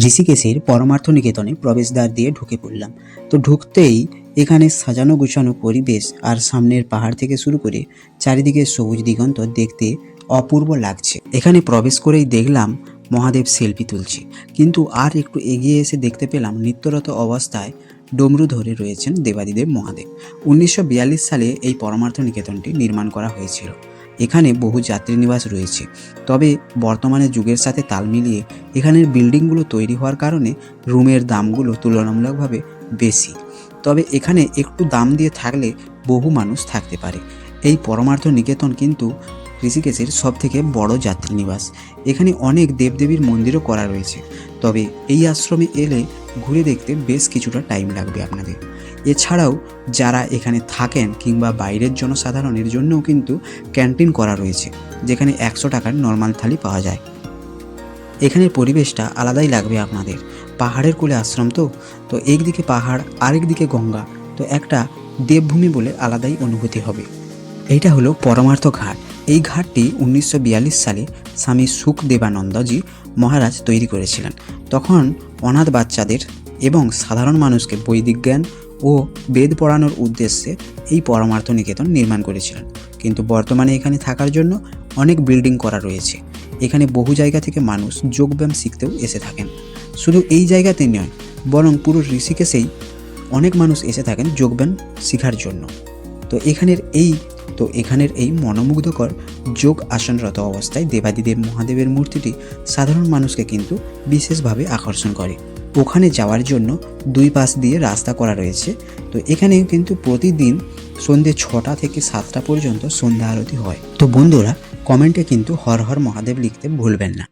ঋষিকেশের পরমার্থ নিকেতনে প্রবেশদ্বার দিয়ে ঢুকে পড়লাম। তো ঢুকতেই এখানে সাজানো গুছানো পরিবেশ আর সামনের পাহাড় থেকে শুরু করে চারিদিকে সবুজ দিগন্ত দেখতে অপূর্ব লাগছে। এখানে প্রবেশ করেই দেখলাম মহাদেব সেলফি তুলছে, কিন্তু আর একটু এগিয়ে এসে দেখতে পেলাম নিত্যরত অবস্থায় ডমরু ধরে রয়েছেন দেবাদিদেব মহাদেব। 1942 সালে এই পরমার্থ নিকেতনটি নির্মাণ করা হয়েছিল। এখানে বহু যাত্রী নিবাস রয়েছে, তবে বর্তমানে যুগের সাথে তাল মিলিয়ে এখানের বিল্ডিংগুলো তৈরি হওয়ার কারণে রুমের দামগুলো তুলনামূলকভাবে বেশি। তবে এখানে একটু দাম দিয়ে থাকলে বহু মানুষ থাকতে পারে। এই পরমার্থ নিকেতন কিন্তু ঋষিকেশের সবথেকে বড় যাত্রী নিবাস। এখানে অনেক দেবদেবীর মন্দিরও করা রয়েছে, তবে এই আশ্রমে এলে ঘুরে দেখতে বেশ কিছুটা টাইম লাগবে আপনাদের। এছাড়াও যারা এখানে থাকেন কিংবা বাইরের জনসাধারণের জন্যও কিন্তু ক্যান্টিন করা রয়েছে, যেখানে 100 টাকার নর্মাল থালি পাওয়া যায়। এখানের পরিবেশটা আলাদাই লাগবে আপনাদের। পাহাড়ের কোলে আশ্রম তো একদিকে পাহাড় আরেকদিকে গঙ্গা, তো একটা দেবভূমি বলে আলাদাই অনুভূতি হবে। এইটা হলো পরমার্থ ঘাট। এই ঘাটটি 1942 সালে স্বামী সুখদেবানন্দজি মহারাজ তৈরি করেছিলেন। তখন অনাথ বাচ্চাদের এবং সাধারণ মানুষকে বৈদিক জ্ঞান ও বেদ পড়ানোর উদ্দেশ্যে এই পরমার্থ নিকেতন নির্মাণ করেছিলেন। কিন্তু বর্তমানে এখানে থাকার জন্য অনেক বিল্ডিং করা রয়েছে। এখানে বহু জায়গা থেকে মানুষ যোগব্যায়াম শিখতেও এসে থাকেন। শুধু এই জায়গাতে নয়, বরং পুরো ঋষিকেশেই অনেক মানুষ এসে থাকেন যোগব্যায়াম শেখার জন্য। তো এখানের এই মনোমুগ্ধকর যোগ আসনরত অবস্থায় দেবাদিদেব মহাদেবের মূর্তিটি সাধারণ মানুষকে কিন্তু বিশেষভাবে আকর্ষণ করে। ওখানে যাওয়ার জন্য দুই পাশ দিয়ে রাস্তা করা রয়েছে। তো এখানে কিন্তু প্রতিদিন সন্ধ্যে 6টা থেকে 7টা পর্যন্ত সন্ধ্যা আরতি হয়। তো বন্ধুরা, কমেন্টে কিন্তু হর হর মহাদেব লিখতে ভুলবেন না।